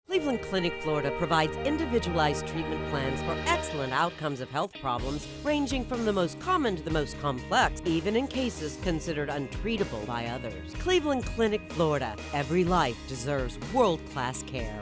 Cleveland Clinic, Florida provides individualized treatment plans for excellent outcomes of health problems ranging from the most common to the most complex, even in cases considered untreatable by others. Cleveland Clinic, Florida. Every life deserves world-class care.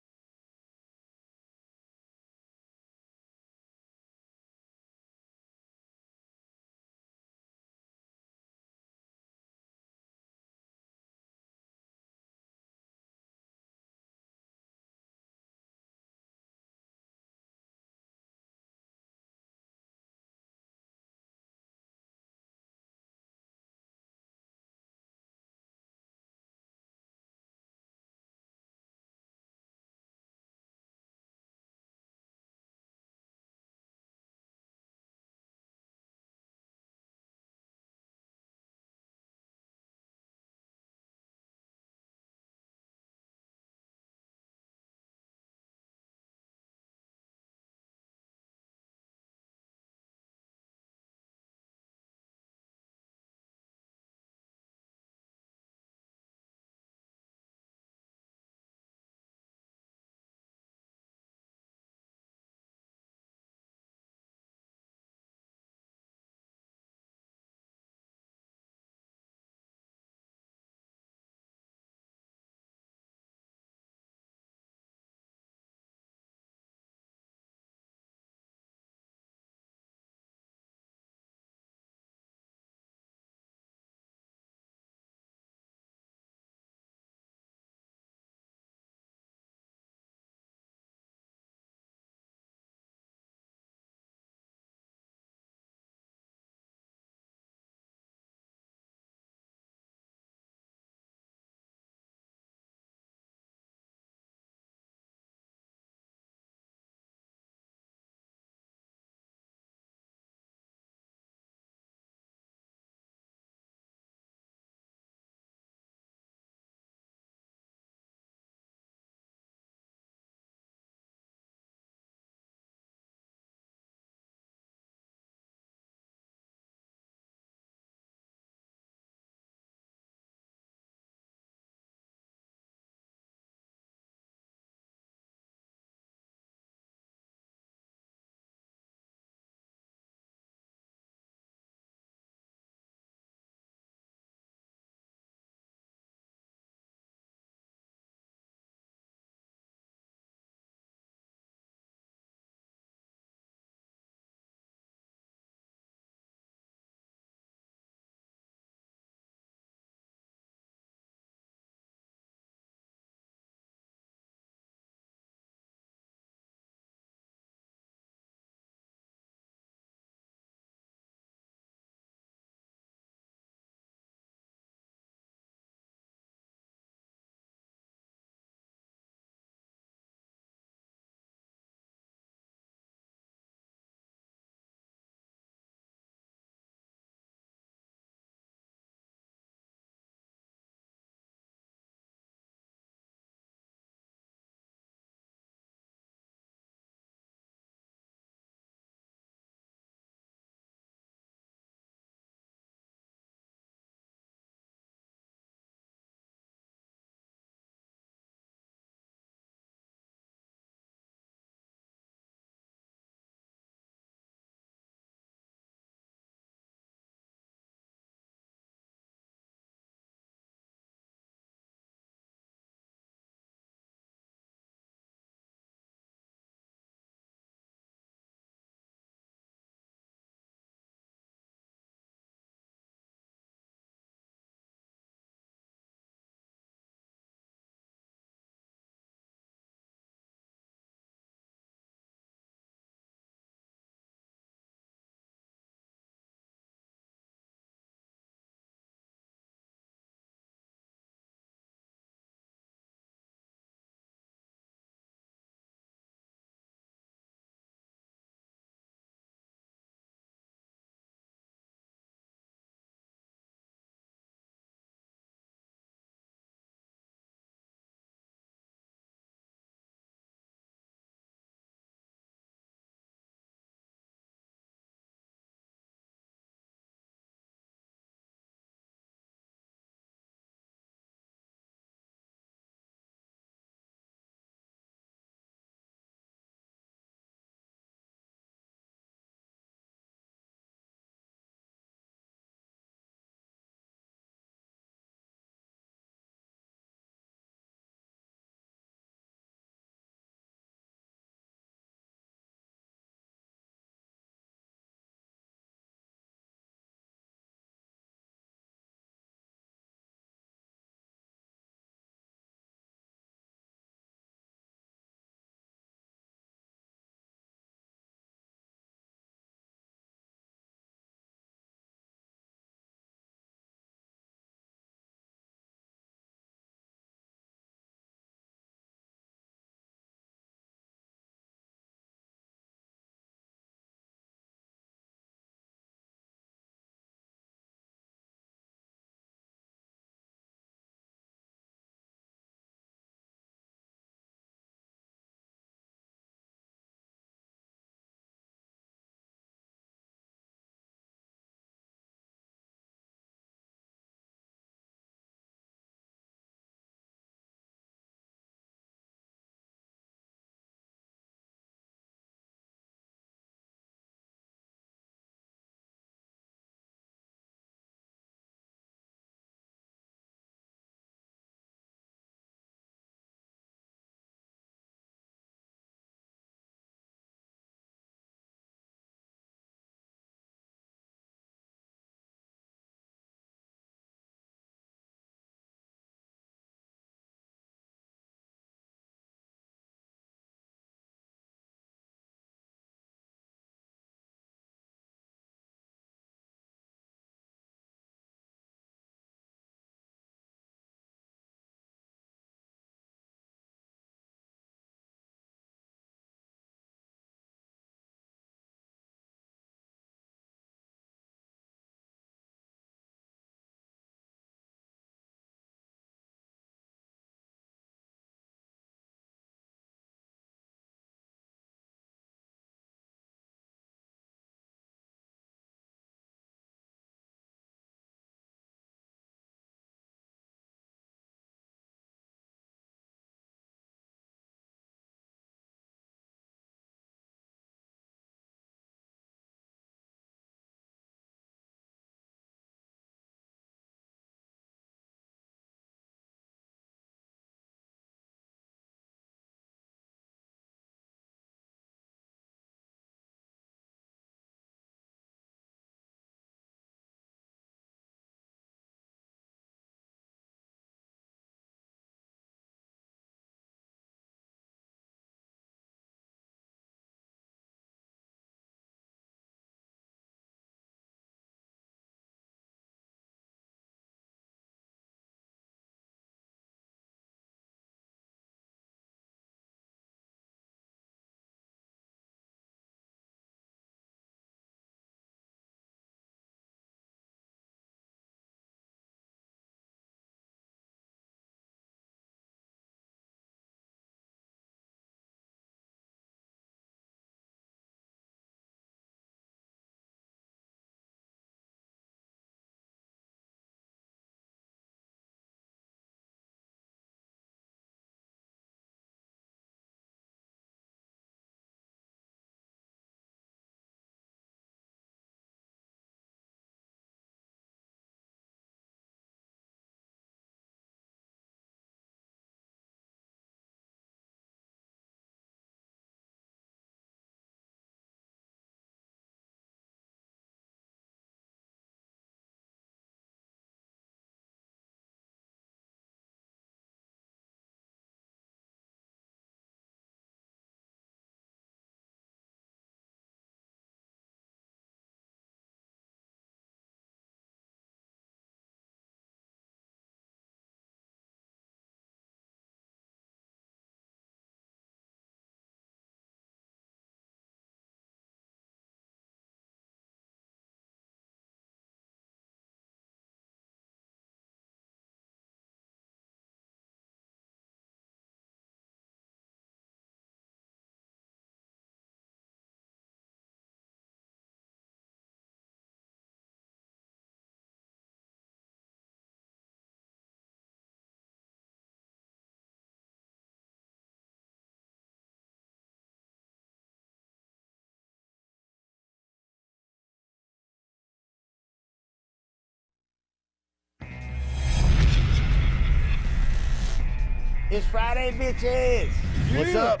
It's Friday, bitches. What's up?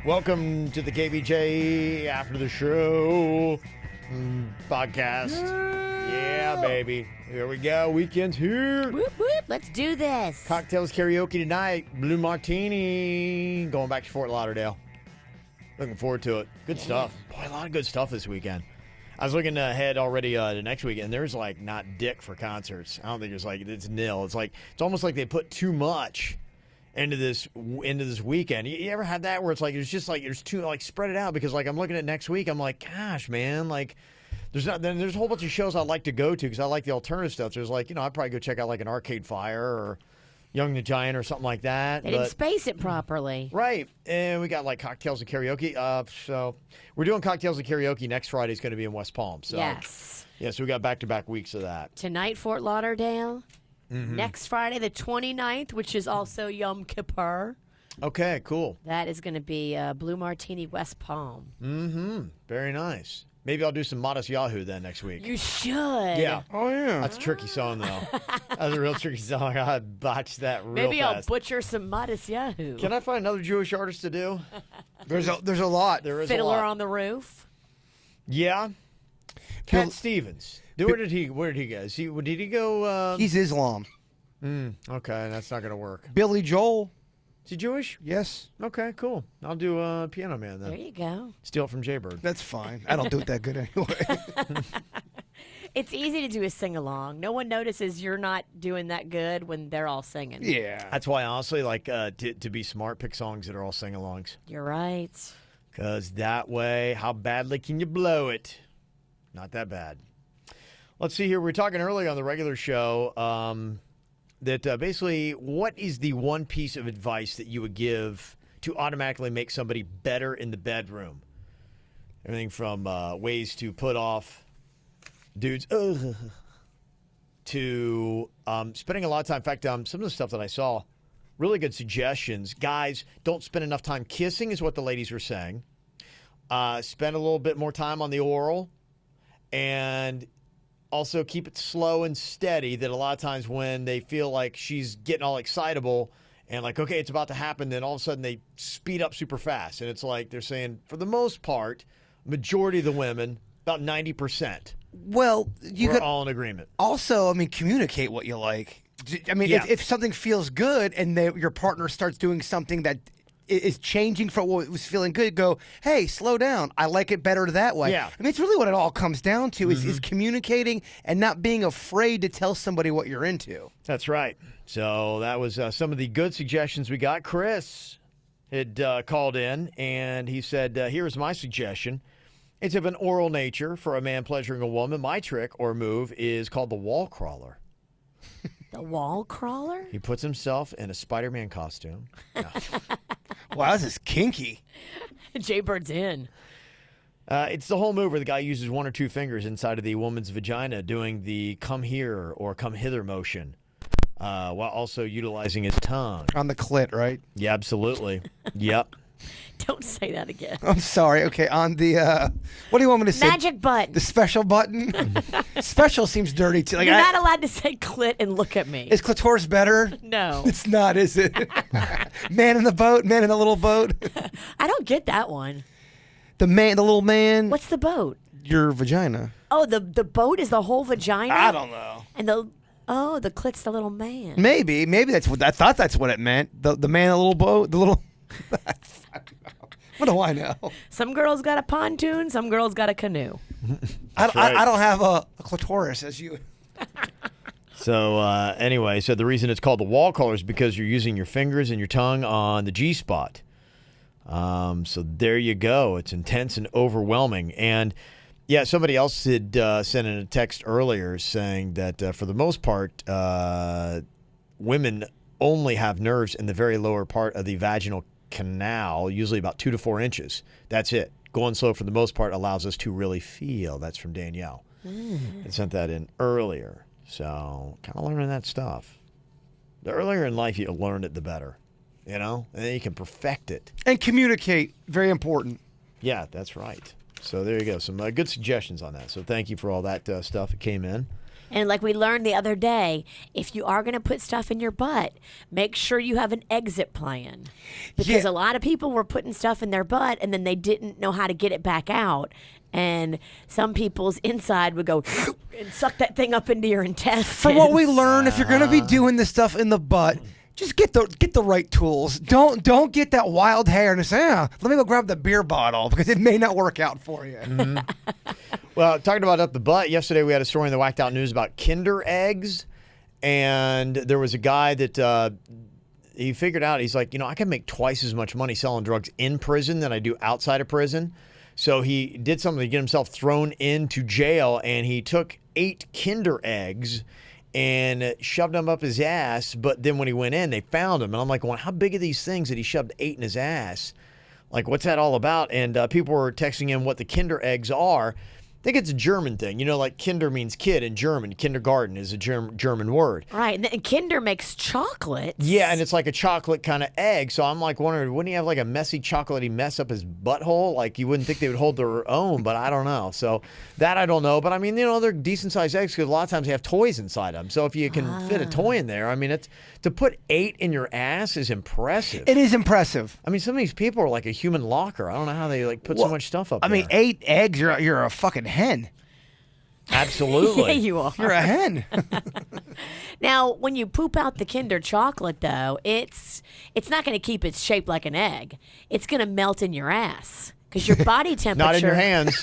Welcome to the KVJ After the Show podcast. Yeah, baby. Here we go. Weekend's here. Whoop, whoop. Let's do this. Cocktails karaoke tonight. Blue Martini. Going back to Fort Lauderdale. Looking forward to it. Good stuff. Boy, a lot of good stuff this weekend. I was looking ahead already to next weekend. There's like not dick for concerts. I don't think there's like, it's nil. It's almost like they put too much into this weekend. You ever had that where it's like, it's just like, there's too, like, spread it out? Because like, I'm looking at next week, I'm like, gosh, man, like, there's a whole bunch of shows I'd like to go to because I like the alternative stuff. There's like, I'd probably go check out like an Arcade Fire or Young the Giant or something like that. They didn't space it properly. Right. And we got like cocktails and karaoke. So we're doing cocktails and karaoke next Friday. Is going to be in West Palm. So yes. Yeah, so we got back-to-back weeks of that. Tonight, Fort Lauderdale. Mm-hmm. Next Friday, the 29th, which is also Yom Kippur. Okay, cool. That is going to be Blue Martini West Palm. Mm-hmm. Very nice. Maybe I'll do some Modest Yahoo then next week. You should. Yeah. Oh, yeah. That's a tricky song, though. That's a real tricky song. I botched that real Maybe fast. I'll butcher some Modest Yahoo. Can I find another Jewish artist to do? There's a lot. There is Fiddler a lot. on the Roof. Yeah. Cat Stevens. Where did he go? Did he go? He's Islam. Okay, that's not going to work. Billy Joel. Is he Jewish? Yes. Okay, cool. I'll do Piano Man then. There you go. Steal it from Jaybird. That's fine. I don't do it that good anyway. It's easy to do a sing-along. No one notices you're not doing that good when they're all singing. Yeah. That's why, honestly, like to be smart, pick songs that are all sing-alongs. You're right. Because that way, how badly can you blow it? Not that bad. Let's see here. We were talking earlier on the regular show that basically, what is the one piece of advice that you would give to automatically make somebody better in the bedroom? Everything from ways to put off dudes to spending a lot of time. In fact, some of the stuff that I saw, really good suggestions. Guys, don't spend enough time kissing is what the ladies were saying. Spend a little bit more time on the oral. And also keep it slow and steady, that a lot of times when they feel like she's getting all excitable and like, okay, it's about to happen, then all of a sudden they speed up super fast. And it's like they're saying, for the most part, majority of the women, about 90%, Well, you we're could all in agreement. also, communicate what you like. I mean, Yeah. if something feels good and your partner starts doing something that is changing from what was feeling good, go, hey, slow down. I like it better that way. Yeah. It's really what it all comes down to is communicating and not being afraid to tell somebody what you're into. That's right. So that was some of the good suggestions we got. Chris had called in, and he said, here's my suggestion. It's of an oral nature for a man pleasuring a woman. My trick or move is called the wall crawler. The wall crawler? He puts himself in a Spider-Man costume. No. Wow, this is kinky. Jaybird's in. It's the whole move where the guy uses one or two fingers inside of the woman's vagina doing the come here or come hither motion while also utilizing his tongue. On the clit, right? Yeah, absolutely. Yep. Don't say that again. I'm sorry. Okay, on the, what do you want me to say? Magic button. The special button? Special seems dirty too. Like, You're not allowed to say clit and look at me. Is clitoris better? No. It's not, is it? Man in the boat, man in the little boat. I don't get that one. The little man. What's the boat? Your vagina. Oh, the boat is the whole vagina? I don't know. And the clit's the little man. Maybe that's what I thought. That's what it meant. The man in the little boat. The little. What do I know? Some girls got a pontoon. Some girls got a canoe. I right. don't have a clitoris as you. So anyway, so the reason it's called the wall crawler is because you're using your fingers and your tongue on the G-spot. So there you go. It's intense and overwhelming. And yeah, somebody else had sent in a text earlier saying that for the most part, women only have nerves in the very lower part of the vaginal canal, usually about 2 to 4 inches. That's it. Going slow for the most part allows us to really feel. That's from Danielle. I sent that in earlier. So kind of learning that stuff. The earlier in life you learn it, the better. You know? And then you can perfect it. And communicate. Very important. Yeah, that's right. So there you go. Some good suggestions on that. So thank you for all that stuff that came in. And like we learned the other day, if you are going to put stuff in your butt, make sure you have an exit plan. Because a lot of people were putting stuff in their butt and then they didn't know how to get it back out. And some people's inside would go and suck that thing up into your intestines. From what we learned, if you're going to be doing this stuff in the butt, just get the right tools. Don't get that wild hair and say, let me go grab the beer bottle, because it may not work out for you. Mm-hmm. Well, talking about up the butt, yesterday we had a story in the Whacked Out News about Kinder eggs, and there was a guy that he figured out, he's like, I can make twice as much money selling drugs in prison than I do outside of prison. So he did something to get himself thrown into jail, and he took 8 Kinder eggs and shoved them up his ass. But then when he went in, they found him. And I'm like, well, how big are these things that he shoved 8 in his ass? Like, what's that all about? And people were texting him what the Kinder eggs are. I think it's a German thing. Like Kinder means kid in German. Kindergarten is a German word. Right. And Kinder makes chocolates. Yeah, and it's like a chocolate kind of egg. So I'm like wondering, wouldn't he have like a messy chocolatey mess up his butthole? Like, you wouldn't think they would hold their own, but I don't know. So that I don't know. But I mean, they're decent sized eggs because a lot of times they have toys inside them. So if you can fit a toy in there, I mean, to put 8 in your ass is impressive. It is impressive. I mean, some of these people are like a human locker. I don't know how they like put so much stuff up there. I mean, 8 eggs, you're a fucking hen. Absolutely. Yeah, you are. You're a hen. Now, when you poop out the Kinder chocolate, though, it's not going to keep its shape like an egg. It's going to melt in your ass. Because your body temperature... Not in your hands.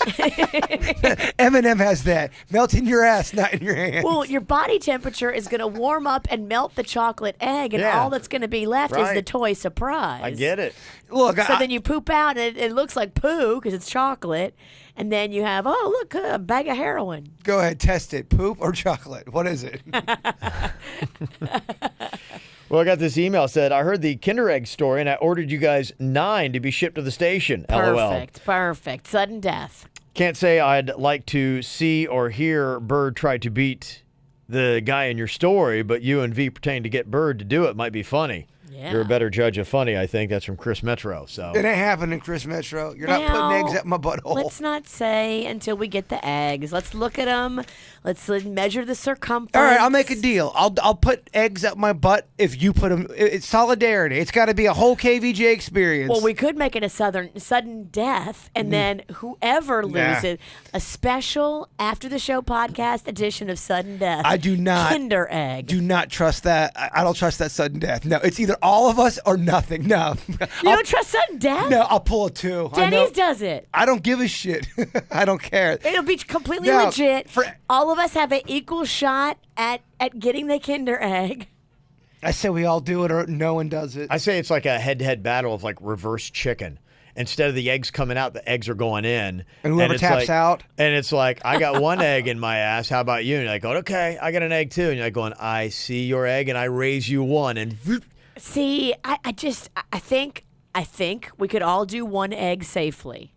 Eminem has that. Melt in your ass, not in your hands. Well, your body temperature is going to warm up and melt the chocolate egg, and all that's going to be left is the toy surprise. I get it. Look, So then you poop out, and it looks like poo because it's chocolate, and then you have, a bag of heroin. Go ahead, test it. Poop or chocolate? What is it? Well, I got this email said, I heard the Kinder Egg story and I ordered you guys 9 to be shipped to the station. LOL. Perfect. Sudden death. Can't say I'd like to see or hear Bird try to beat the guy in your story, but you and V pretending to get Bird to do it might be funny. Yeah. You're a better judge of funny, I think. That's from Chris Metro. So It ain't happening, Chris Metro. You're not putting eggs at my butthole. Let's not say until we get the eggs. Let's look at them. Let's measure the circumference. All right, I'll make a deal. I'll put eggs up my butt if you put them. It's solidarity. It's got to be a whole KVJ experience. Well, we could make it a sudden death, and then whoever loses, a special after the show podcast edition of sudden death. I do not Kinder egg. Do not trust that. I don't trust that sudden death. No, it's either all of us or nothing. No. You don't trust sudden death? No, I'll pull a 2. Denny's does it. I don't give a shit. I don't care. It'll be completely No, legit. All of us have an equal shot at getting the Kinder egg. I say we all do it or no one does it. I say it's like a head-to-head battle of like reverse chicken. Instead of the eggs coming out, the eggs are going in. And whoever it's taps out. And it's like, I got 1 egg in my ass. How about you? And you're like, okay, I got an egg too. And you're like going, I see your egg and I raise you 1. And See, I think we could all do 1 egg safely.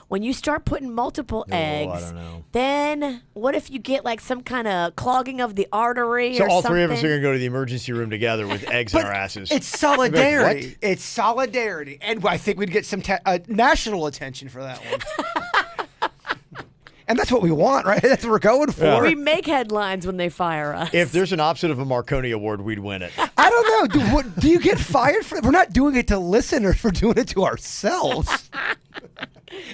When you start putting multiple eggs, I don't know. then what if you get like some kind of clogging of the artery so or all something? 3 of us are going to go to the emergency room together with eggs in our asses. It's solidarity. What? It's solidarity. And I think we'd get some national attention for that one. And that's what we want, right? That's what we're going for. We make headlines when they fire us. If there's an opposite of a Marconi Award, we'd win it. I don't know. Do you get fired for it? We're not doing it to listeners. We're doing it to ourselves.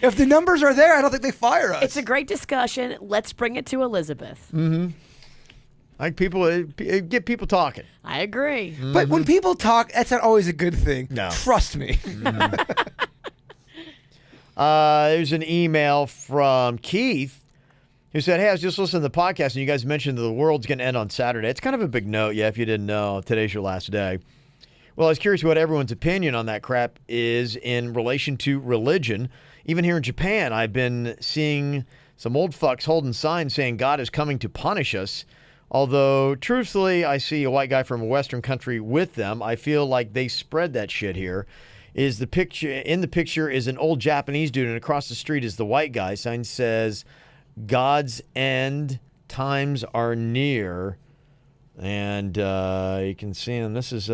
If the numbers are there, I don't think they fire us. It's a great discussion. Let's bring it to Elizabeth. Like get people talking. I agree. But when people talk, that's not always a good thing. No. Trust me. There's an email from Keith who said, hey, I was just listening to the podcast and you guys mentioned that the world's going to end on Saturday. It's kind of a big note, if you didn't know. Today's your last day. Well, I was curious what everyone's opinion on that crap is in relation to religion. Even here in Japan, I've been seeing some old fucks holding signs saying God is coming to punish us. Although, truthfully, I see a white guy from a Western country with them. I feel like they spread that shit here. In the picture is an old Japanese dude, and across the street is the white guy. Sign says, God's end times are near. And you can see, and this is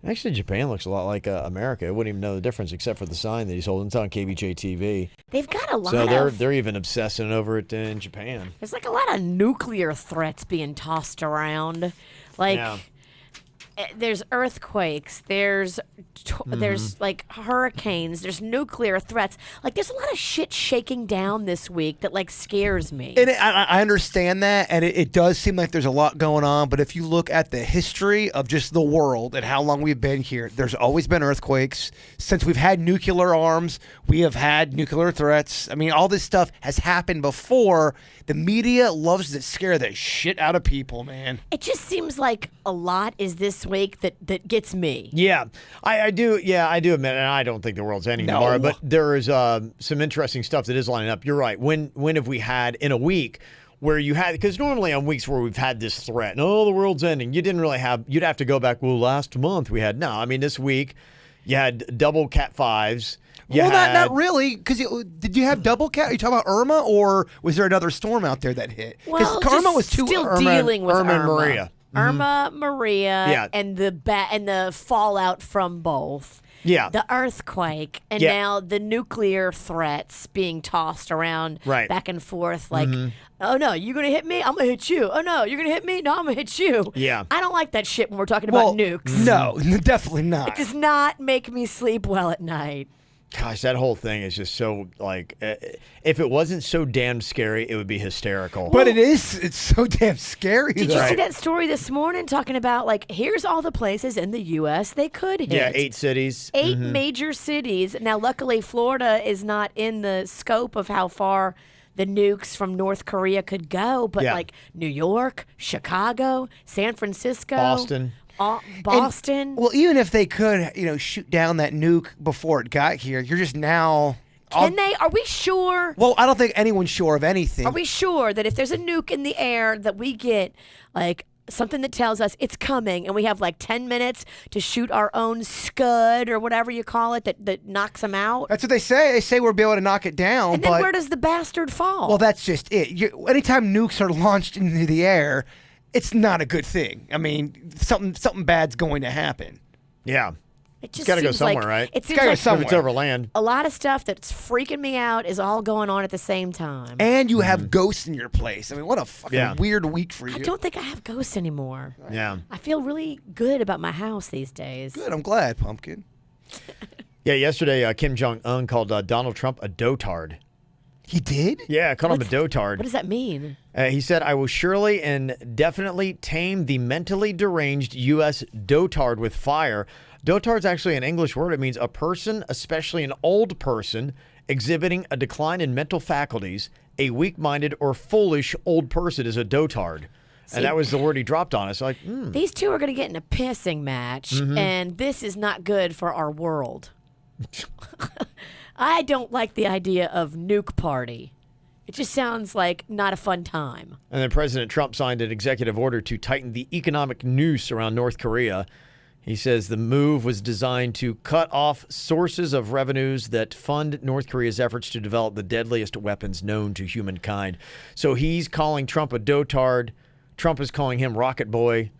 Actually, Japan looks a lot like America. I wouldn't even know the difference except for the sign that he's holding. It's on KVJ TV. They've got a lot So of... they're even obsessing over it in Japan. There's like a lot of nuclear threats being tossed around. Like... Yeah. There's earthquakes, there's like hurricanes, there's nuclear threats. Like there's a lot of shit shaking down this week that like scares me. And I understand that, and it does seem like there's a lot going on, but if you look at the history of just the world and how long we've been here, there's always been earthquakes. Since we've had nuclear arms, we have had nuclear threats. I mean, all this stuff has happened before. The media loves to scare the shit out of people, man. It just seems like a lot is this week that gets me. Yeah, I do. Yeah, I do admit, and I don't think the world's ending tomorrow. But there is some interesting stuff that is lining up. You're right. When have we had in a week where you had? Because normally on weeks where we've had this threat, and the world's ending, you didn't really have. You'd have to go back. Well, last month we had. No, I mean this week you had double Cat 5s. Not really, because did you have double cat? Are you talking about Irma, or was there another storm out there that hit? Well, Irma was too still Irma, dealing with Irma and Maria. Irma, Maria, Yeah. and the fallout from both. Yeah. The earthquake, and Yeah. now the nuclear threats being tossed around Right. back and forth. Like, oh no, you're gonna hit me, I'm gonna hit you. Oh no, you're gonna hit me, no, I'm gonna hit you. Yeah. I don't like that shit when we're talking about nukes. No, definitely not. It does not make me sleep well at night. Gosh, that whole thing is just so like. If it wasn't so damn scary, it would be hysterical. But it is. It's so damn scary. Did you see that story this morning talking about, like, here's all the places in the U.S. they could hit? Yeah, 8 cities. 8 major cities. Now, luckily, Florida is not in the scope of how far the nukes from North Korea could go, but Yeah. like New York, Chicago, San Francisco, Boston. Boston. Well, even if they could, shoot down that nuke before it got here, you're just now. Can they? Are we sure? Well, I don't think anyone's sure of anything. Are we sure that if there's a nuke in the air that we get, like, something that tells us it's coming, and we have like 10 minutes to shoot our own scud or whatever you call it that knocks them out? That's what they say. They say we'll be able to knock it down. And then but, where does the bastard fall? well, that's just it. Anytime nukes are launched into the air, it's not a good thing. I mean, something bad's going to happen. Yeah. it just got to go seems somewhere, like, right? It seems gotta go like somewhere. If it's over land. a lot of stuff that's freaking me out is all going on at the same time. And you have ghosts in your place. I mean, what a fucking Yeah. weird week for you. I don't think I have ghosts anymore. Yeah. I feel really good about my house these days. Good. I'm glad, Pumpkin. Yeah, yesterday Kim Jong-un called Donald Trump a dotard. He did? Yeah, called him a What dotard. does that mean? He said, I will surely and definitely tame the mentally deranged U.S. dotard with fire. Dotard's actually an English word. It means a person, especially an old person, exhibiting a decline in mental faculties. A weak-minded or foolish old person is a dotard. See, And that was the word he dropped on us. Like, These two are going to get in a pissing match, and this is not good for our world. I don't like the idea of nuke party. It just sounds like not a fun time. And then President Trump signed an executive order to tighten the economic noose around North Korea. He says the move was designed to cut off sources of revenues that fund North Korea's efforts to develop the deadliest weapons known to humankind. So he's calling Trump a dotard. Trump is calling him Rocket Boy.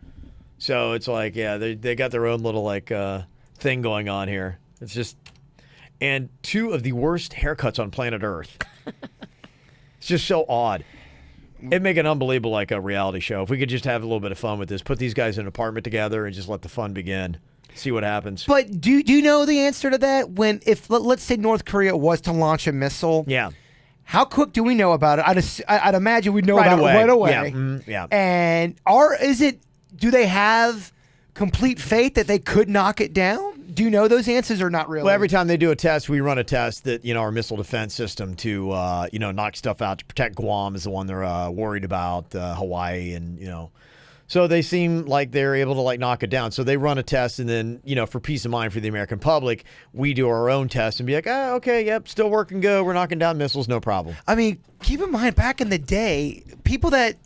So it's like, yeah, they got their own little thing going on here. It's just, and two of the worst haircuts on planet Earth. It's just so odd. It'd make an unbelievable a reality show. If we could just have a little bit of fun with this, put these guys in an apartment together and just let the fun begin. See what happens. But do you know the answer to that? If let's say North Korea was to launch a missile, Yeah. how quick do we know about it? I'd imagine we'd know Right about away. it right away. Yeah. Yeah. And do they have complete faith that they could knock it down? Do you know those answers or not really? Well, every time they do a test, we run a test that, our missile defense system to, knock stuff out to protect Guam is the one they're worried about, Hawaii and, So they seem like they're able to knock it down. So they run a test and then, for peace of mind for the American public, we do our own test and be like, okay, yep, still working good. We're knocking down missiles, no problem. I mean, keep in mind, back in the day, people that,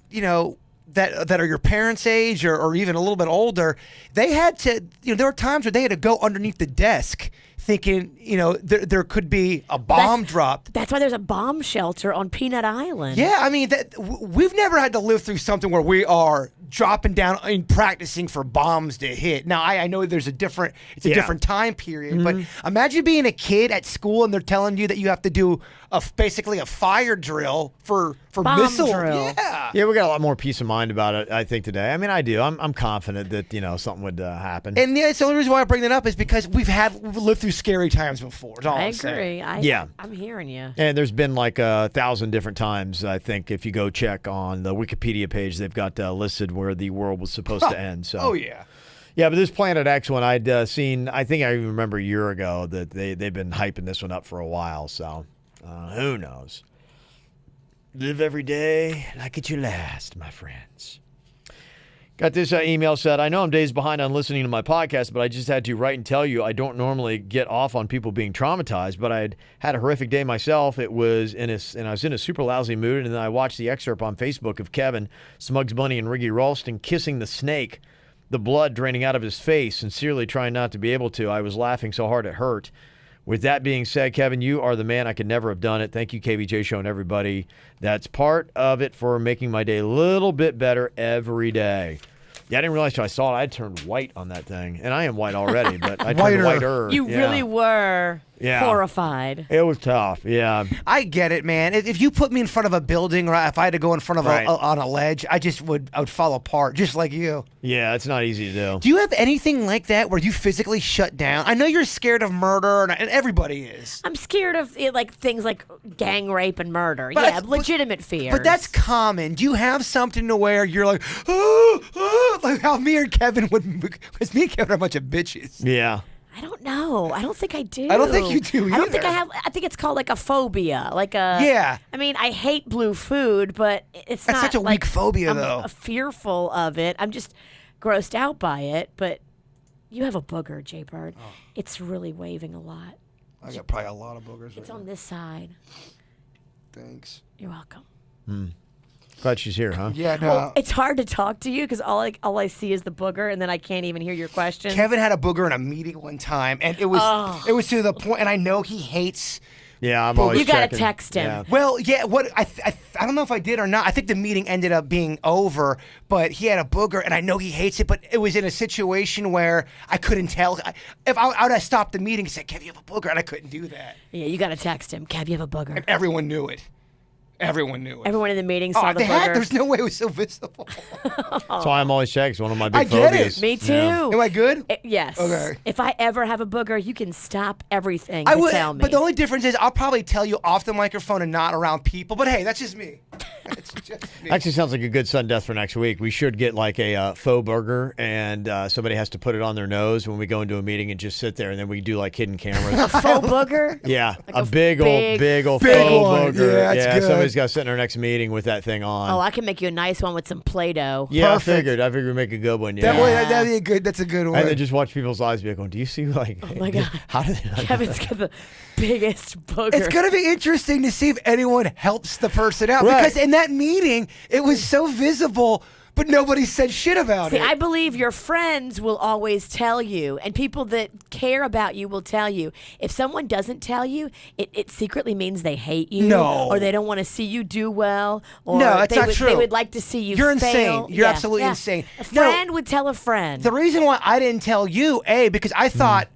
that are your parents' age or even a little bit older, they had to, there were times where they had to go underneath the desk thinking, there could be a bomb dropped. That's why there's a bomb shelter on Peanut Island. Yeah, I mean, we've never had to live through something where we are dropping down and practicing for bombs to hit. Now I know there's a different time period, but imagine being a kid at school and they're telling you that you have to do basically a fire drill for Bomb missile drill. Yeah, we got a lot more peace of mind about it, I think, today. I mean, I do. I'm confident that, something would happen. And it's the only reason why I bring that up is because we've lived through scary times before. Is all I I'm saying. agree. I'm hearing you. And there's been like 1,000 different times, I think, if you go check on the Wikipedia page, they've got listed where the world was supposed to end. So. Oh, yeah. Yeah, but this Planet X one I'd seen, I think I even remember a year ago that they've been hyping this one up for a while. So who knows? Live every day like it's your last, my friends. Got this email said, I know I'm days behind on listening to my podcast, but I just had to write and tell you I don't normally get off on people being traumatized, but I had a horrific day myself. And I was in a super lousy mood, and then I watched the excerpt on Facebook of Kevin, Smugs Bunny, and Riggy Ralston kissing the snake, the blood draining out of his face, sincerely trying not to be able to. I was laughing so hard it hurt. With that being said, Kevin, you are the man. I could never have done it. Thank you, KVJ Show, and everybody. That's part of it for making my day a little bit better every day. Yeah, I didn't realize till I saw it, I turned white on that thing. And I am white already, but I turned whiter. You really were horrified. It was tough, yeah. I get it, man. If you put me in front of a building, or if I had to go in front of on a ledge, I would fall apart, just like you. Yeah, it's not easy to do. Do you have anything like that where you physically shut down? I know you're scared of murder, and everybody is. I'm scared of things like gang rape and murder. But legitimate fears. But that's common. Do you have something to where you're like, like how me and Kevin would, because me and Kevin are a bunch of bitches. Yeah. I don't know. I don't think I do. I don't think you do I don't think either. I have. I think it's called like a phobia. Yeah. I mean, I hate blue food, but it's That's not such a weak phobia, I'm though. Fearful of it. I'm just grossed out by it. But you have a booger, Jay Bird. Oh. It's really waving a lot. I got probably a lot of boogers. It's on this side. Thanks. You're welcome. Glad she's here, huh? Yeah, no. Well, it's hard to talk to you because all I see is the booger, and then I can't even hear your question. Kevin had a booger in a meeting one time, and it was to the point, and I know he hates. Yeah, I'm always You gotta checking. text him. Yeah. Well, yeah, what I don't know if I did or not. I think the meeting ended up being over, but he had a booger, and I know he hates it, but it was in a situation where I couldn't tell. If I would have stopped the meeting and said, Kev, you have a booger, and I couldn't do that. Yeah, you gotta text him. Kev, you have a booger. And everyone knew it. Everyone knew it. Everyone in the meeting saw the booger. There's no way it was so visible. That's why I'm always checking. It's one of my big I get phobias. it. Me too. Yeah. Am I good? Yes. Okay. If I ever have a booger, you can stop everything I to would, tell me. but the only difference is I'll probably tell you off the microphone and not around people. But hey, that's just me. It's just me. Actually, sounds like a good sudden death for next week. We should get like a faux burger, and somebody has to put it on their nose when we go into a meeting and just sit there, and then we do like hidden cameras. a faux booger? Yeah, Like a big old Big faux one. burger. Yeah, that's good. Somebody's got to sit in our next meeting with that thing on. Oh, I can make you a nice one with some Play-Doh. Yeah, Perfect. I figured we'd make a good one. Yeah. That'd be a good. That's a good one. And then just watch people's eyes be like, going, do you see like, Oh my God. how did they Kevin's got the biggest booger. It's going to be interesting to see if anyone helps the person out. Right. Because in that meeting, it was so visible, but nobody said shit about See, it. I believe your friends will always tell you, and people that care about you will tell you. If someone doesn't tell you, it secretly means they hate you, No. or they don't want to see you do well, or No, that's they not would, true. They would like to see you You're fail. insane. You're Yeah, absolutely yeah. insane. A No. friend would tell a friend. The reason why I didn't tell you, because I thought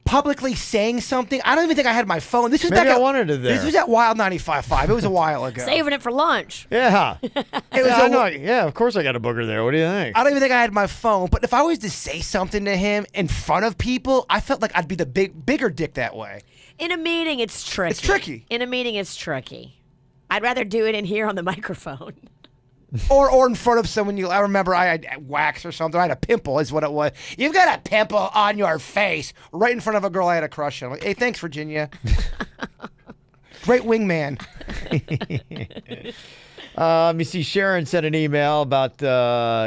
publicly saying something, I don't even think I had my phone. This was Maybe back I at, wanted it there. This was at Wild 95.5. It was a while ago. Saving it for lunch. Yeah. It was yeah, I a- know. Yeah, of course I got a booger there. What do you think? I don't even think I had my phone, but if I was to say something to him in front of people, I felt like I'd be the bigger dick that way. In a meeting, it's tricky. It's tricky. In a meeting, it's tricky. I'd rather do it in here on the microphone. Or in front of someone I remember I had wax or something. I had a pimple is what it was. You've got a pimple on your face right in front of a girl I had a crush on. I'm like, hey, thanks, Virginia. Great wingman. You see, Sharon sent an email about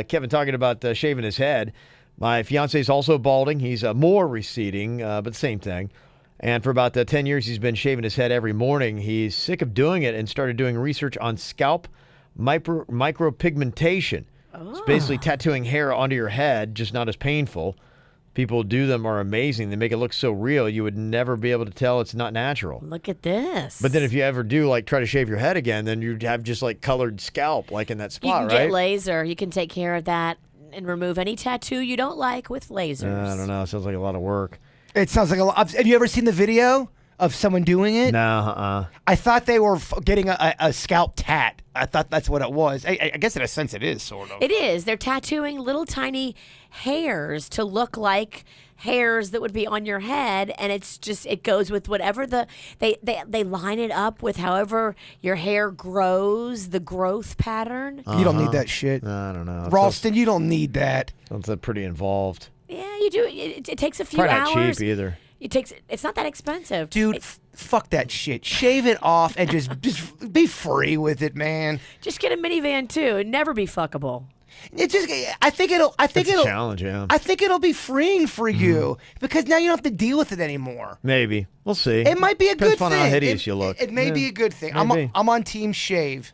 Kevin talking about shaving his head. My fiance is also balding. He's more receding, but the same thing. And for about 10 years, he's been shaving his head every morning. He's sick of doing it and started doing research on scalp micropigmentation. It's basically tattooing hair onto your head, just not as painful. people do them are amazing. They make it look so real. You would never be able to tell it's not natural. Look at this. But then if you ever do like try to shave your head again, then you'd have just like colored scalp like in that you spot, can right? get laser. You can take care of that and remove any tattoo you don't like with lasers. I don't know. It sounds like a lot of work. It sounds like a lot. Have you ever seen the video of someone doing it? No, I thought they were getting a scalp tat. I thought that's what it was. I guess in a sense it is, sort of. It is. They're tattooing little tiny hairs to look like hairs that would be on your head, and it goes with whatever they line it up with however your hair grows, the growth pattern. You don't need that shit. I don't know. Ralston, you don't need that. Sounds pretty involved. Yeah, you do. It takes a few Probably hours. not cheap either. It's not that expensive. Dude, fuck that shit. Shave it off and just be free with it, man. Just get a minivan too and never be fuckable. It just I think it'll It's a challenge, yeah. I think it'll be freeing for you because now you don't have to deal with it anymore. Maybe. We'll see. It might be a Depends good on thing. how hideous you look. It may be a good thing. maybe. I'm on team shave.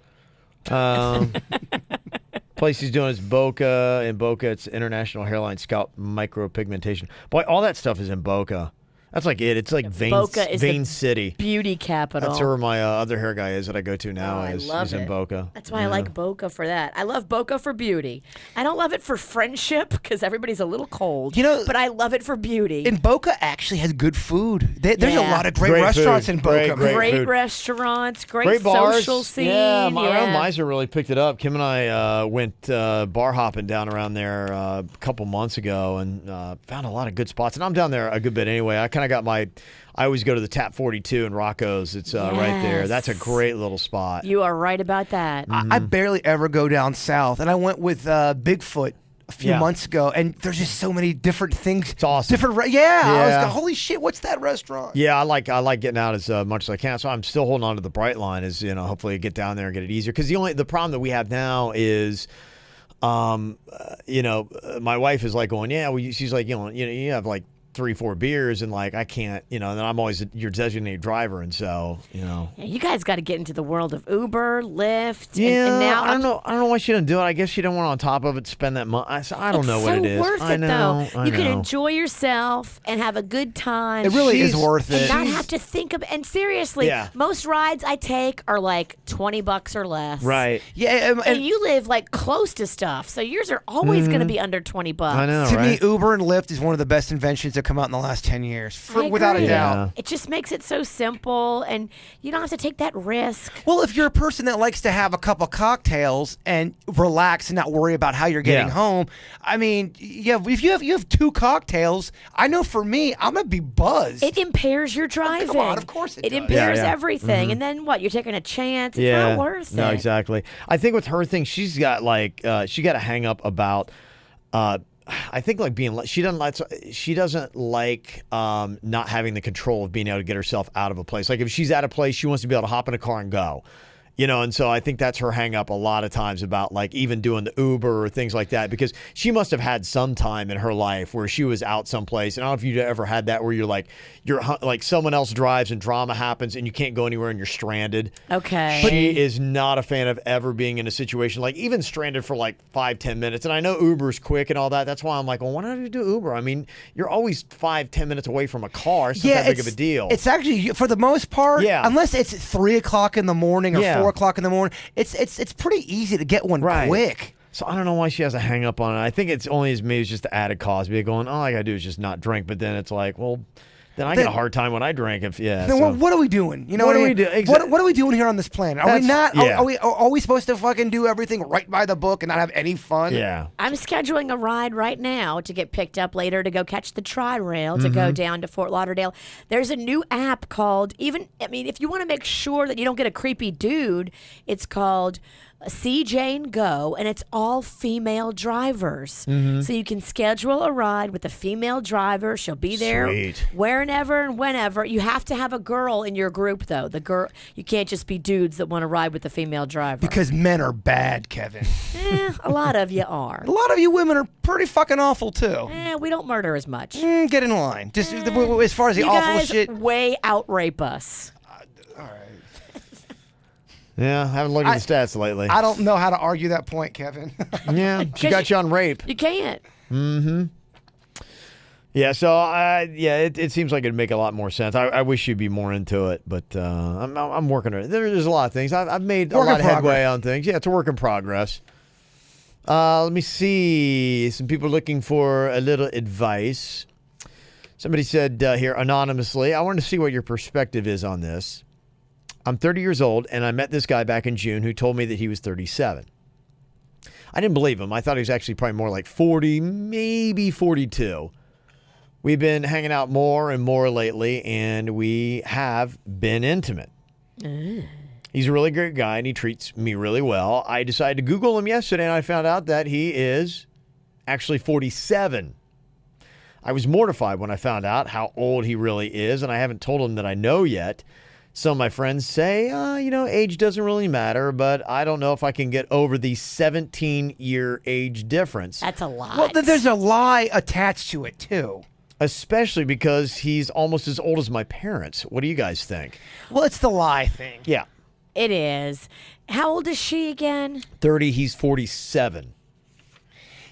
Place he's doing is Boca. In Boca, it's International Hairline Scalp Micropigmentation. Boy, all that stuff is in Boca. That's like it. It's like Boca is Vein the City. Beauty capital. That's where my other hair guy is that I go to now. I love He's it. in Boca. That's why I like Boca for that. I love Boca for beauty. I don't love it for friendship because everybody's a little cold. You know, but I love it for beauty. And Boca actually has good food. There's a Yeah. lot of great Great restaurants food. in Boca. Great food. restaurants, great Great bars. social scene. Yeah, Miser really picked it up. Kim and I went bar hopping down around there a couple months ago and found a lot of good spots. And I'm down there a good bit anyway. I kind of got I always go to the Tap 42 in Rocco's. It's right there. That's a great little spot. You are right about that. I barely ever go down south, and I went with Bigfoot a few months ago, and there's just so many different things. It's awesome. I was like, holy shit, what's that restaurant? Yeah, I like getting out as much as I can. So I'm still holding on to the Bright Line. Is hopefully get down there and get it easier. Because the problem that we have now is, my wife is like going, she's like, you have like 3-4 beers and like I can't, and then I'm always your designated driver, and so Yeah, you guys got to get into the world of Uber, Lyft. Yeah, and now I don't know why she didn't do it. I guess she didn't want on top of it to spend that money. I don't know what it is. It's so worth I it, know, though. I You can know. enjoy yourself and have a good time. It really is worth and it. not have to think of. And seriously, Yeah. most rides I take are like $20 or less. Right. Yeah, And you live like close to stuff, so yours are always going to be under $20. I know, to right? me, Uber and Lyft is one of the best inventions that come out in the last 10 years, I without a agree. doubt. Yeah. It just makes it so simple, and you don't have to take that risk. Well, if you're a person that likes to have a couple cocktails and relax and not worry about how you're getting Yeah. home, I mean, if you have 2 cocktails, I know for me, I'm gonna be buzzed. It impairs your driving. come on, of course it does. impairs Yeah. everything. And then what? You're taking a chance. It's not worth it. No, exactly. I think with her thing, she's got like she got a hang up about. I think like she doesn't like not having the control of being able to get herself out of a place. Like if she's at a place, she wants to be able to hop in a car and go. And so I think that's her hang up a lot of times about like even doing the Uber or things like that, because she must have had some time in her life where she was out someplace. And I don't know if you ever had that where you're like someone else drives and drama happens and you can't go anywhere and you're stranded. Okay. She is not a fan of ever being in a situation like even stranded for like 5-10 minutes. And I know Uber's quick and all that. That's why I'm like, well, why don't you do Uber? I mean, you're always 5-10 minutes away from a car. It's not that big of a deal. It's actually, for the most part, Yeah. unless it's 3 o'clock in the morning or Yeah. 4 o'clock in the morning, it's pretty easy to get one Right. quick. So I don't know why she has a hang up on it. I think it's only maybe it's just the added cause. Be going, all I gotta do is just not drink. But then it's like, well, then I get a hard time when I drink. Then So. what are we doing? You know What what, are I we mean? doing? What are we doing here on this planet? Are we not? That's- yeah. Are we supposed to fucking do everything right by the book and not have any fun? Yeah. I'm scheduling a ride right now to get picked up later to go catch the Tri-Rail to go down to Fort Lauderdale. There's a new app called, if you want to make sure that you don't get a creepy dude, it's called See Jane Go, and it's all female drivers. So you can schedule a ride with a female driver. She'll be there Sweet. wherever and whenever. You have to have a girl in your group, though. You can't just be dudes that want to ride with the female driver. Because men are bad, Kevin. A lot of you are. A lot of you women are pretty fucking awful too. We don't murder as much. Get in line. Just as far as the You awful guys shit. way outrape us. Yeah. I haven't looked at the stats lately. I don't know how to argue that point, Kevin. Yeah. She got you on rape. You can't. Yeah, so it seems like it'd make a lot more sense. I wish you'd be more into it, but I'm working on it. There's a lot of things. I've made a lot of headway on things. Yeah, it's a work in progress. Let me see. Some people looking for a little advice. Somebody said here anonymously, I wanted to see what your perspective is on this. I'm 30 years old, and I met this guy back in June who told me that he was 37. I didn't believe him. I thought he was actually probably more like 40, maybe 42. We've been hanging out more and more lately, and we have been intimate. He's a really great guy, and he treats me really well. I decided to Google him yesterday, and I found out that he is actually 47. I was mortified when I found out how old he really is, and I haven't told him that I know yet. Some of my friends say, age doesn't really matter, but I don't know if I can get over the 17-year age difference. That's a lot. Well, there's a lie attached to it, too. Especially because he's almost as old as my parents. What do you guys think? Well, it's the lie thing. Yeah. It is. How old is she again? 30, he's 47.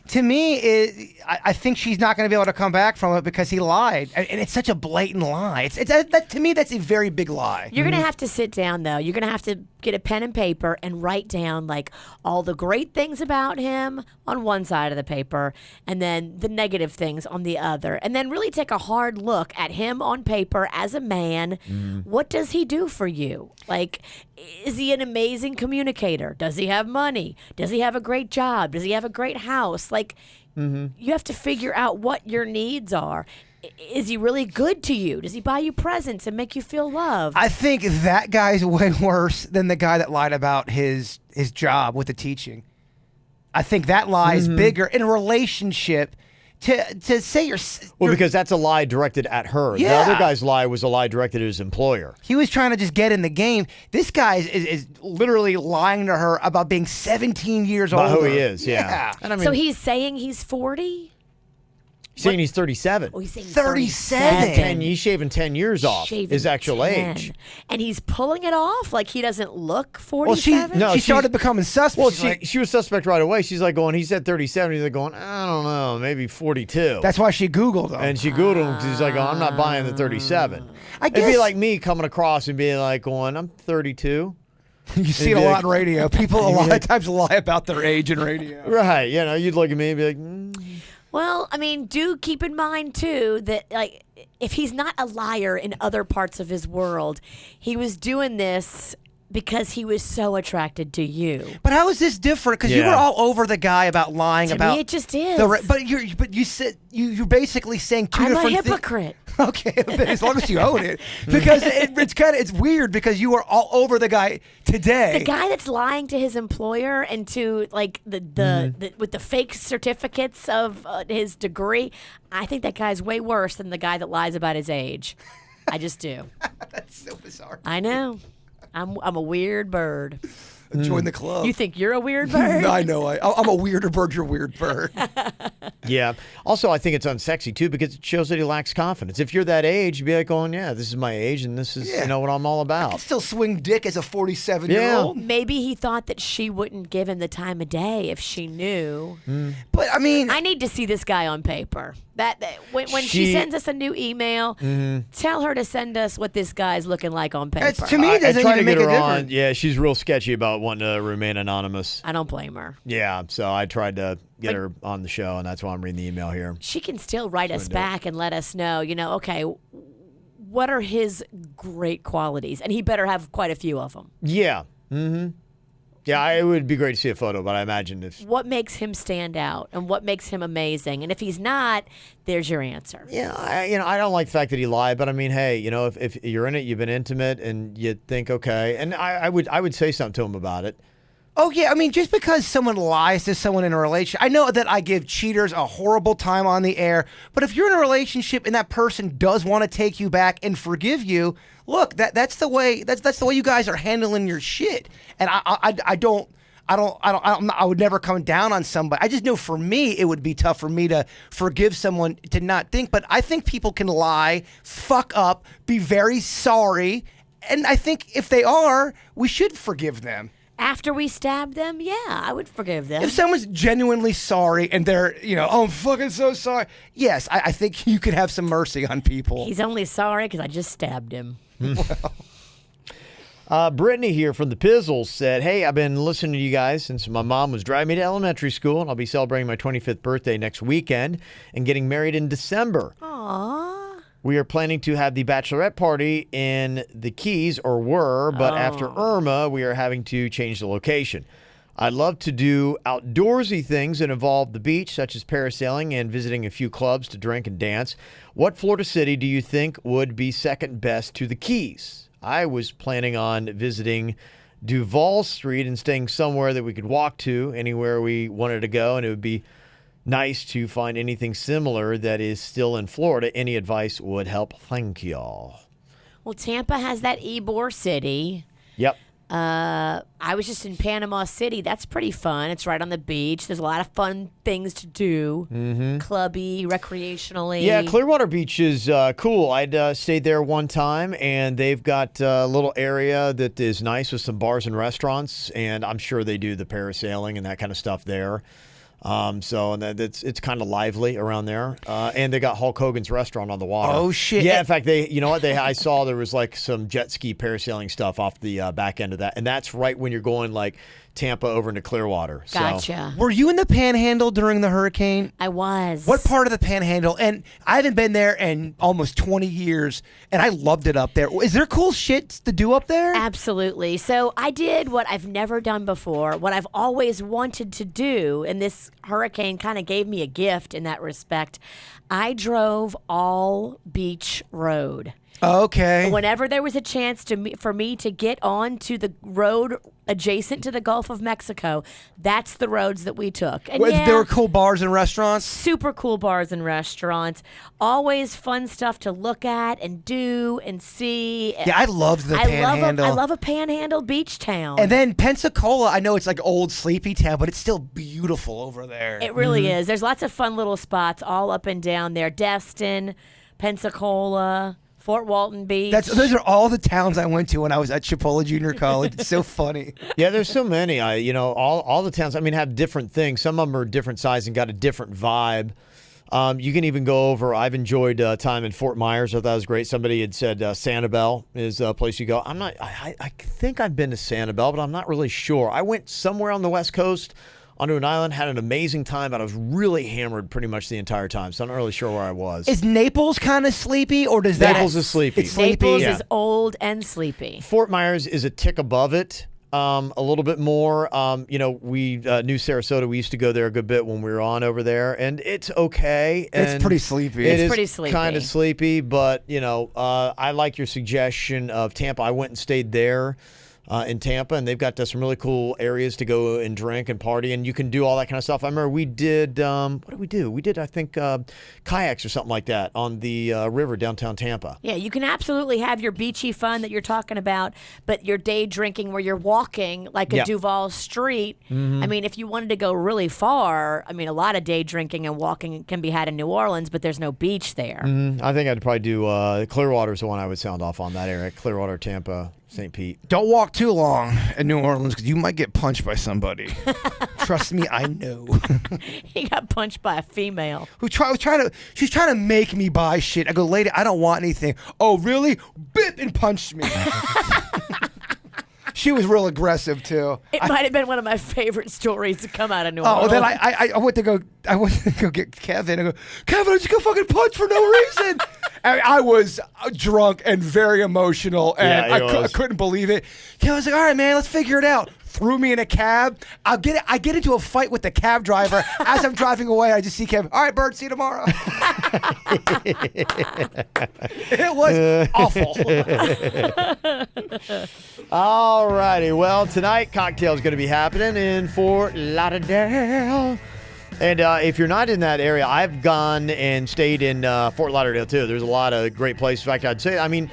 To me, I think she's not going to be able to come back from it because he lied, and it's such a blatant lie. To me, that's a very big lie. You're going to have to sit down, though. You're going to have to get a pen and paper and write down like all the great things about him on one side of the paper and then the negative things on the other. And then really take a hard look at him on paper as a man. What does he do for you? Like, is he an amazing communicator? Does he have money? Does he have a great job? Does he have a great house? Like, you have to figure out what your needs are. Is he really good to you? Does he buy you presents and make you feel loved? I think that guy's way worse than the guy that lied about his job with the teaching. I think that lie is bigger in a relationship. To say you're because that's a lie directed at her. Yeah. The other guy's lie was a lie directed at his employer. He was trying to just get in the game. This guy is literally lying to her about being 17 years old. About who he is, yeah. And I mean, so he's saying he's 40? He's saying he's 37. Oh, he's saying 37. He's shaving 10 years off his actual age. And he's pulling it off like he doesn't look well, 47? she started becoming suspect. Well, she was suspect right away. She's like going, he said 37. He's like going, I don't know, maybe 42. That's why she Googled him. And she Googled him because he's like, I'm not buying the 37. It'd be like me coming across and being like going, I'm 32. You see it a lot in radio. People a lot of times lie about their age in radio. Right. You'd look at me and be like, Well, I mean, do keep in mind, too, that, like, if he's not a liar in other parts of his world, he was doing this because he was so attracted to you. But how is this different? Because you were all over the guy about lying To about. me, it just is. But you said you're basically saying two I'm different a things. hypocrite. Okay, as long as you own it, because it's weird because you were all over the guy today. The guy that's lying to his employer and to like the with the fake certificates of his degree, I think that guy's way worse than the guy that lies about his age. I just do. That's so bizarre. I know. I'm a weird bird. Join the club. You think you're a weird bird? No, I know. I'm a weirder bird. You're a weird bird. yeah. Also, I think it's unsexy, too, because it shows that he lacks confidence. If you're that age, you'd be like going, yeah, this is my age, and this is what I'm all I about. can still swing dick as a 47-year-old. Maybe he thought that she wouldn't give him the time of day if she knew. But, I mean... I need to see this guy on paper. That when she sends us a new email, tell her to send us what this guy's looking like on paper. To me, it doesn't even make a difference. Yeah, she's real sketchy about wanting to remain anonymous. I don't blame her. Yeah, so I tried to get her on the show, and that's why I'm reading the email here. She can still write us back and let us know, okay, what are his great qualities? And he better have quite a few of them. Yeah. Yeah, it would be great to see a photo, but I imagine if... What makes him stand out and what makes him amazing? And if he's not, there's your answer. Yeah, I don't like the fact that he lied, but I mean, hey, if you're in it, you've been intimate, and you think, okay, and I would say something to him about it. Oh, yeah. I mean, just because someone lies to someone in a relationship, I know that I give cheaters a horrible time on the air, but if you're in a relationship and that person does want to take you back and forgive you, look, that's the way you guys are handling your shit. And I would never come down on somebody. I just know for me, it would be tough for me to forgive someone to not think, but I think people can lie, fuck up, be very sorry. And I think if they are, we should forgive them. After we stabbed them, yeah, I would forgive them. If someone's genuinely sorry and they're, oh, I'm fucking so sorry. Yes, I think you could have some mercy on people. He's only sorry because I just stabbed him. Brittany here from the Pizzles said, hey, I've been listening to you guys since my mom was driving me to elementary school, and I'll be celebrating my 25th birthday next weekend and getting married in December. Aww. We are planning to have the bachelorette party in the Keys, or were, but after Irma, we are having to change the location. I'd love to do outdoorsy things that involve the beach, such as parasailing and visiting a few clubs to drink and dance. What Florida city do you think would be second best to the Keys? I was planning on visiting Duval Street and staying somewhere that we could walk to anywhere we wanted to go, and it would be nice to find anything similar that is still in Florida. Any advice would help. Thank y'all. Well, Tampa has that Ybor City. Yep. I was just in Panama City. That's pretty fun. It's right on the beach. There's a lot of fun things to do. Clubby, recreationally. Yeah, Clearwater Beach is cool. I'd stayed there one time, and they've got a little area that is nice with some bars and restaurants, and I'm sure they do the parasailing and that kind of stuff there. So it's kind of lively around there. And they got Hulk Hogan's restaurant on the water. Oh, shit. Yeah, in fact, I saw there was like some jet ski parasailing stuff off the back end of that. And that's right when you're going like Tampa over into Clearwater. Gotcha. Were you in the Panhandle during the hurricane? I was. What part of the Panhandle? And I haven't been there in almost 20 years, and I loved it up there. Is there cool shit to do up there? Absolutely. So I did what I've never done before, what I've always wanted to do, and this hurricane kind of gave me a gift in that respect. I drove all beach road. Okay. Whenever there was a chance for me to get on to the road adjacent to the Gulf of Mexico, that's the roads that we took. And There were cool bars and restaurants? Super cool bars and restaurants. Always fun stuff to look at and do and see. Yeah, I loved the Panhandle. I love a Panhandle beach town. And then Pensacola, I know it's like old sleepy town, but it's still beautiful over there. It really is. There's lots of fun little spots all up and down there. Destin, Pensacola, Fort Walton Beach. Those are all the towns I went to when I was at Chipola Junior College. It's so funny. Yeah, there's so many. All the towns, have different things. Some of them are different size and got a different vibe. You can even go over. I've enjoyed time in Fort Myers. I thought it was great. Somebody had said Sanibel is a place you go. I think I've been to Sanibel, but I'm not really sure. I went somewhere on the West Coast onto an island, had an amazing time, but I was really hammered pretty much the entire time, so I'm not really sure where I was. Is Naples kind of sleepy, or does that... Naples is sleepy. It's sleepy? Naples Yeah. is old and sleepy. Fort Myers is a tick above it, a little bit more. We knew Sarasota. We used to go there a good bit when we were on over there, and it's okay. And It's pretty sleepy. It It's is pretty sleepy. kind of sleepy, but, I like your suggestion of Tampa. I went and stayed there. In Tampa, and they've got some really cool areas to go and drink and party, and you can do all that kind of stuff. I remember we did, what did we do? We did, I think, kayaks or something like that on the river downtown Tampa. Yeah, you can absolutely have your beachy fun that you're talking about, but your day drinking where you're walking like a Yeah. Duval Street. If you wanted to go really far, a lot of day drinking and walking can be had in New Orleans, but there's no beach there. I think I'd probably do Clearwater's the one I would sound off on that area. Clearwater, Tampa, St. Pete. Don't walk too long in New Orleans because you might get punched by somebody. Trust me, I know. He got punched by a female. She's trying to make me buy shit. I go, lady, I don't want anything. Oh, really? Bip, and punched me. She was real aggressive too. It might have been one of my favorite stories to come out of New Oh, Orleans. then I went to go get Kevin. I go, Kevin, I just got fucking punched for no reason. I was drunk and very emotional, and Yeah, I couldn't believe it. Kevin was like, all right, man, let's figure it out. Threw me in a cab. I get into a fight with the cab driver. As I'm driving away, I just see Kevin. All right, Bert, see you tomorrow. It was awful. All righty. Well, tonight, cocktail's going to be happening in Fort Lauderdale. And if you're not in that area, I've gone and stayed in Fort Lauderdale, too. There's a lot of great places. In fact, I'd say,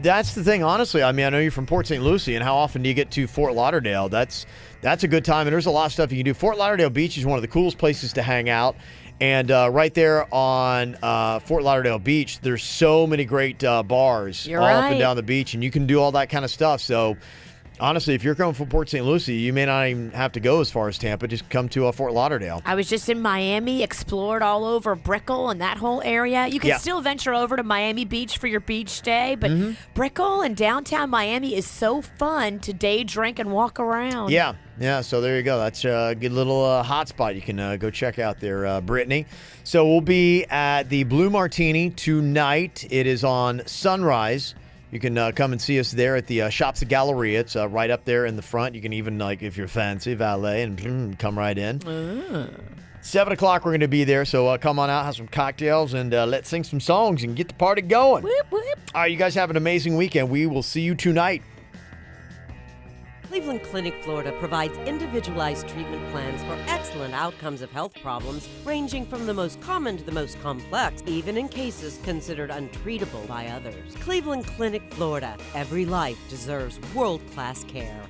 that's the thing, honestly. I know you're from Port St. Lucie, and how often do you get to Fort Lauderdale? That's a good time, and there's a lot of stuff you can do. Fort Lauderdale Beach is one of the coolest places to hang out. And right there on Fort Lauderdale Beach, there's so many great bars You're all up right. and down the beach, and you can do all that kind of stuff. So Honestly, if you're coming from Port St. Lucie, you may not even have to go as far as Tampa. Just come to Fort Lauderdale. I was just in Miami, explored all over Brickell and that whole area. You can still venture over to Miami Beach for your beach day, but Brickell and downtown Miami is so fun to day drink and walk around. Yeah, so there you go. That's a good little hot spot you can go check out there, Brittany. So we'll be at the Blue Martini tonight. It is on Sunrise. You can come and see us there at the Shops at Galleria. It's right up there in the front. You can even, like, if you're fancy, valet and come right in. 7 o'clock, we're going to be there. So come on out, have some cocktails, and let's sing some songs and get the party going. Whoop, whoop. All right, you guys have an amazing weekend. We will see you tonight. Cleveland Clinic, Florida provides individualized treatment plans for excellent outcomes of health problems ranging from the most common to the most complex, even in cases considered untreatable by others. Cleveland Clinic, Florida. Every life deserves world-class care.